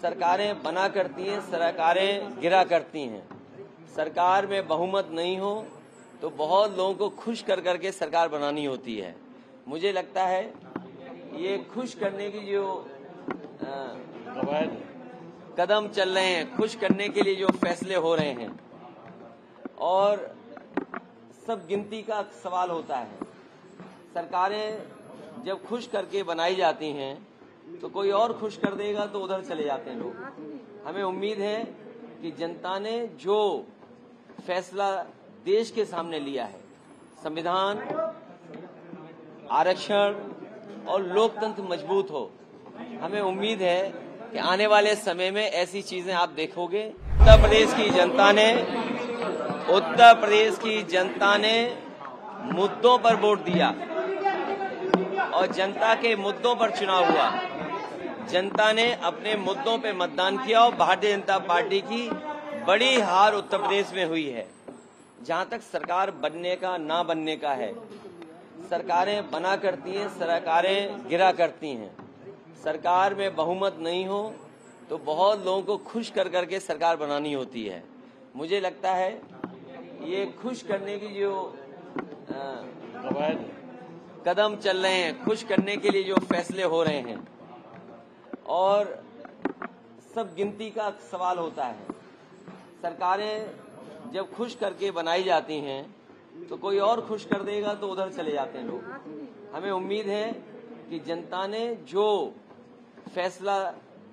सरकारें बना करती हैं, सरकारें गिरा करती हैं। सरकार में बहुमत नहीं हो तो बहुत लोगों को खुश कर करके सरकार बनानी होती है। मुझे लगता है ये खुश करने की जो कदम चल रहे हैं, खुश करने के लिए जो फैसले हो रहे हैं, और सब गिनती का सवाल होता है। सरकारें जब खुश करके बनाई जाती हैं तो कोई और खुश कर देगा तो उधर चले जाते हैं लोग। हमें उम्मीद है कि जनता ने जो फैसला देश के सामने लिया है, संविधान, आरक्षण और लोकतंत्र मजबूत हो, हमें उम्मीद है कि आने वाले समय में ऐसी चीजें आप देखोगे। उत्तर प्रदेश की जनता ने मुद्दों पर वोट दिया और जनता के मुद्दों पर चुनाव हुआ। जनता ने अपने मुद्दों पे मतदान किया और भारतीय जनता पार्टी की बड़ी हार उत्तर प्रदेश में हुई है। जहां तक सरकार बनने का ना बनने का है, सरकारें बना करती हैं, सरकारें गिरा करती हैं। सरकार में बहुमत नहीं हो तो बहुत लोगों को खुश कर करके सरकार बनानी होती है। मुझे लगता है ये खुश करने की जो कदम चल रहे हैं, खुश करने के लिए जो फैसले हो रहे हैं, और सब गिनती का सवाल होता है। सरकारें जब खुश करके बनाई जाती हैं तो कोई और खुश कर देगा तो उधर चले जाते हैं लोग। हमें उम्मीद है कि जनता ने जो फैसला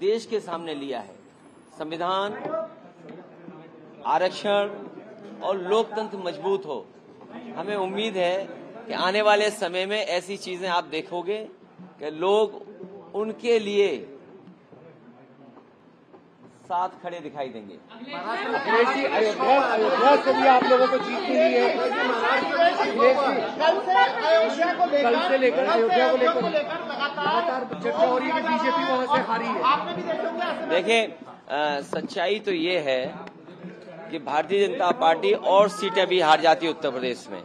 देश के सामने लिया है, संविधान, आरक्षण और लोकतंत्र मजबूत हो, हमें उम्मीद है कि आने वाले समय में ऐसी चीजें आप देखोगे कि लोग उनके लिए साथ खड़े दिखाई देंगे। अयोध्या से भी आप लोगों को जीत मिली है। कल से लेकर अयोध्या को लेकर लगातार चर्चा हो रही है कि बीजेपी वहां से हारी है। देखिए, सच्चाई तो ये है कि भारतीय जनता पार्टी और सीटें भी हार जाती है उत्तर प्रदेश में।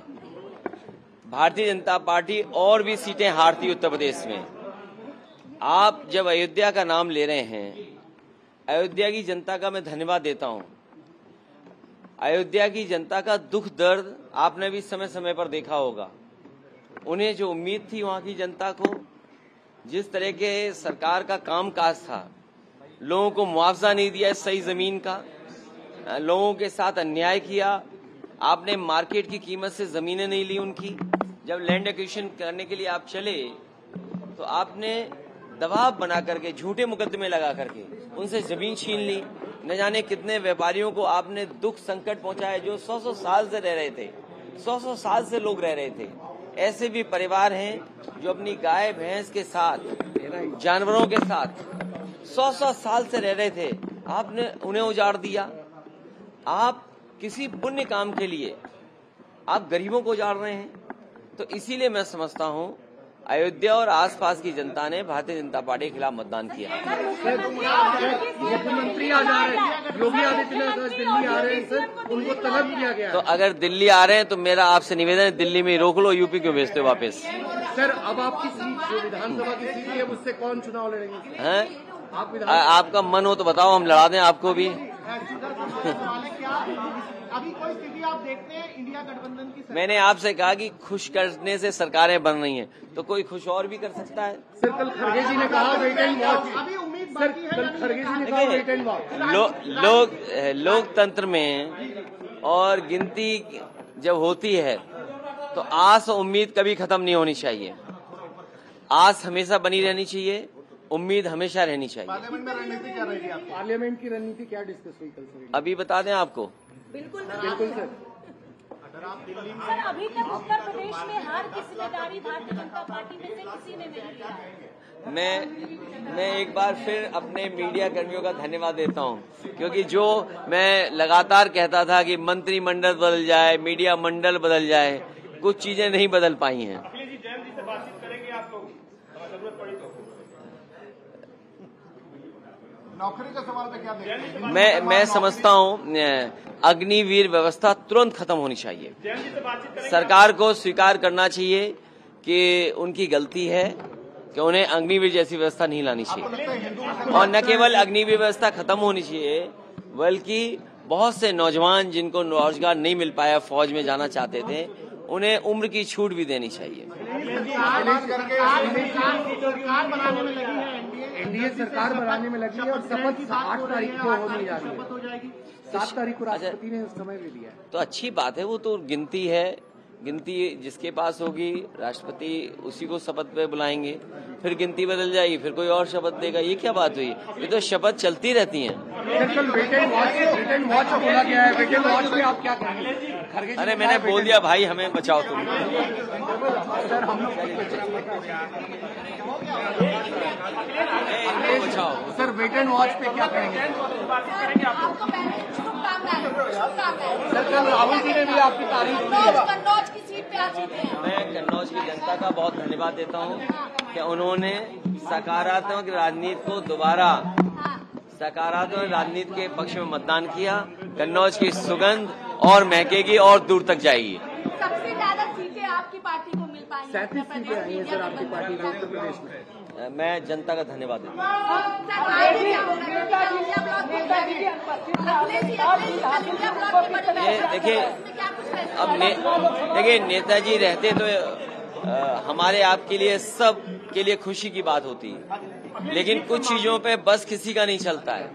भारतीय जनता पार्टी और भी सीटें हारती उत्तर प्रदेश में। आप जब अयोध्या का नाम ले रहे हैं, अयोध्या की जनता का मैं धन्यवाद देता हूं। अयोध्या की जनता का दुख दर्द आपने भी समय समय पर देखा होगा। उन्हें जो उम्मीद थी वहां की जनता को, जिस तरह के सरकार का कामकाज था, लोगों को मुआवजा नहीं दिया सही जमीन का, लोगों के साथ अन्याय किया, आपने मार्केट की कीमत से जमीनें नहीं ली उनकी। जब लैंड एक्विजिशन करने के लिए आप चले तो आपने दबाव बना करके, झूठे मुकदमे लगा करके उनसे जमीन छीन ली। न जाने कितने व्यापारियों को आपने दुख संकट पहुंचाया जो 100-100 साल से रह रहे थे, 100-100 साल से लोग रह रहे थे। ऐसे भी परिवार हैं जो अपनी गाय भैंस के साथ, जानवरों के साथ 100-100 साल से रह रहे थे, आपने उन्हें उजाड़ दिया। आप किसी पुण्य काम के लिए आप गरीबों को उजाड़ रहे हैं। तो इसीलिए मैं समझता हूं अयोध्या और आसपास की जनता ने भारतीय जनता पार्टी के खिलाफ मतदान किया। मुख्यमंत्री आ जा रहे हैं, योगी आदित्यनाथ दिल्ली आ रहे हैं सर, उनको तलब किया गया। तो अगर दिल्ली आ रहे हैं तो मेरा आपसे निवेदन है, दिल्ली में रोक लो, यूपी क्यों भेजते हो वापस? सर, अब आपकी सीट जो विधानसभा की सीट है उससे कौन चुनाव लड़ेंगे? हैं? आपका मन हो तो बताओ, हम लड़ा दें आपको भी। अभी कोई स्थिति आप देखते हैं इंडिया गठबंधन की? मैंने आपसे कहा कि खुश करने से सरकारें बन रही हैं, तो कोई खुश और भी कर सकता है। सर, कल खड़गे जी ने कहा वेट एंड वॉच। अभी उम्मीद सर, कल खड़गे जी ने कहा वेट एंड वॉच। लोकतंत्र में और गिनती जब होती है तो आस और उम्मीद कभी खत्म नहीं होनी चाहिए। आस हमेशा बनी रहनी चाहिए, उम्मीद हमेशा रहनी चाहिए। पार्लियामेंट में रणनीति क्या रहेगी आपकी? पार्लियामेंट की रणनीति क्या डिस्कस हुई कल सर? अभी बता दें आपको। बिल्कुल सर। सर, अभी तक उत्तर प्रदेश में हार की जिम्मेदारी भारतीय जनता पार्टी में से किसी ने नहीं लिया है। मैं एक बार फिर अपने मीडिया कर्मियों का धन्यवाद देता हूं, क्योंकि जो मैं लगातार कहता था कि मंत्रिमंडल बदल जाए, मीडिया मंडल बदल जाए, कुछ चीजें नहीं बदल पाई हैं। नौकरी का सवाल पे क्या देखते हैं? मैं समझता हूं अग्निवीर व्यवस्था तुरंत खत्म होनी चाहिए। सरकार को स्वीकार करना चाहिए कि उनकी गलती है, कि उन्हें अग्निवीर जैसी व्यवस्था नहीं लानी चाहिए, और न केवल अग्निवीर व्यवस्था खत्म होनी चाहिए बल्कि बहुत से नौजवान जिनको रोजगार नहीं मिल पाया, फौज में जाना चाहते थे, उन्हें उम्र की छूट भी देनी चाहिए। एनडीए सरकार बनाने में लगी है और शपथ 8 तारीख को होने जा रही है। 7 तारीख को राष्ट्रपति ने समय ले लिया है। तो अच्छी बात है, वो तो गिनती है, गिनती जिसके पास होगी राष्ट्रपति उसी को शपथ पे बुलाएंगे, फिर गिनती बदल जाएगी, फिर कोई और शपथ देगा। ये क्या बात हुई? ये तो शपथ चलती रहती हैं। वेट एंड वॉच बोला गया है, वेट एंड वॉच में आप क्या कहेंगे? अरे मैंने बोल दिया भाई, हमें बचाओ तुम। सर हम लोग बचाओ सर, वेट एंड वॉच पे क्या कहेंगे? आपको पहले शुभकामनाएं। सर कल राहुल जी ने भी आपकी तारीफ की है। कन्नौज की सीट पे आप जीते हैं। मैं कन्नौज की जनता का बहुत धन्यवाद देता हूँ कि उन्होंने सकारात्मक राजनीति को दोबारा सकारात्मक राजनीति के पक्ष में मतदान किया। कन्नौज की सुगंध और महकेगी और दूर तक जाएगी। सबसे ज्यादा सीटें आपकी पार्टी को मिल पाएंगी। 37 सीटें आई हैं सर आपकी पार्टी में उत्तर प्रदेश में। मैं जनता का धन्यवाद देता हूँ। देखिए अब देखिए नेताजी रहते तो हमारे आपके लिए सब के लिए खुशी की बात होती है, लेकिन कुछ चीजों पे बस किसी का नहीं चलता है।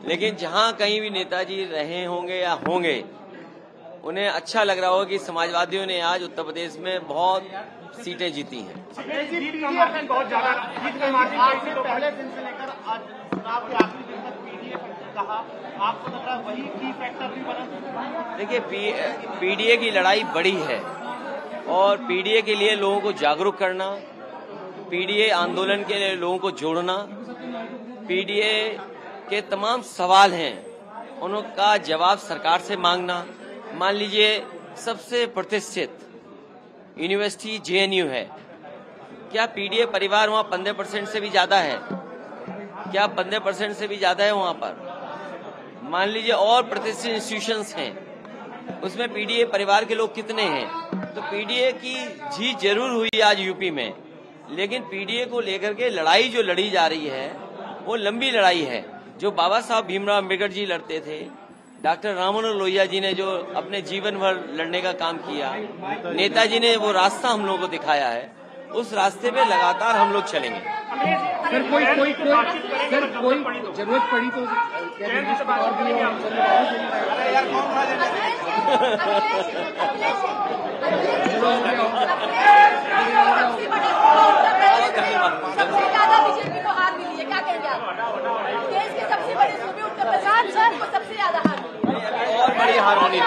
लेकिन जहाँ कहीं भी नेताजी रहे होंगे या होंगे, उन्हें अच्छा लग रहा होगा कि समाजवादियों ने आज उत्तर प्रदेश में बहुत सीटें जीती हैं। बहुत ज्यादा पहले दिन से लेकर आज चुनाव के आखिरी दिन तक पीडीए कहा, आपको लग रहा है वही की फैक्टर भी बना? देखिए पीडीए की लड़ाई बड़ी है और पीडीए के लिए लोगों को जागरूक करना, पीडीए आंदोलन के लिए लोगों को जोड़ना, पीडीए के तमाम सवाल हैं उनका जवाब सरकार से मांगना। मान लीजिए सबसे प्रतिष्ठित यूनिवर्सिटी जेएनयू है, क्या पीडीए परिवार वहाँ 15% से भी ज्यादा है? क्या 15% से भी ज्यादा है वहाँ पर? मान लीजिए और प्रतिष्ठित इंस्टीट्यूशंस हैं, उसमें पीडीए परिवार के लोग कितने हैं? तो पीडीए की जीत जरूर हुई आज यूपी में, लेकिन पीडीए को लेकर के लड़ाई जो लड़ी जा रही है वो लंबी लड़ाई है। जो बाबा साहब भीमराव अम्बेडकर जी लड़ते थे, डॉक्टर राममनोहर लोहिया जी ने जो अपने जीवन भर लड़ने का काम किया, नेताजी ने वो रास्ता हम लोगों को दिखाया है, उस रास्ते पे लगातार हम लोग चलेंगे। सर कोई जरूरत पड़ी तो सबसे ज्यादा बीजेपी को हार मिली है, क्या कहेंगे आप? देश के सबसे बड़े सूबे उत्तर प्रदेश को सबसे ज्यादा हार मिली है। और बड़ी हार होनी थी।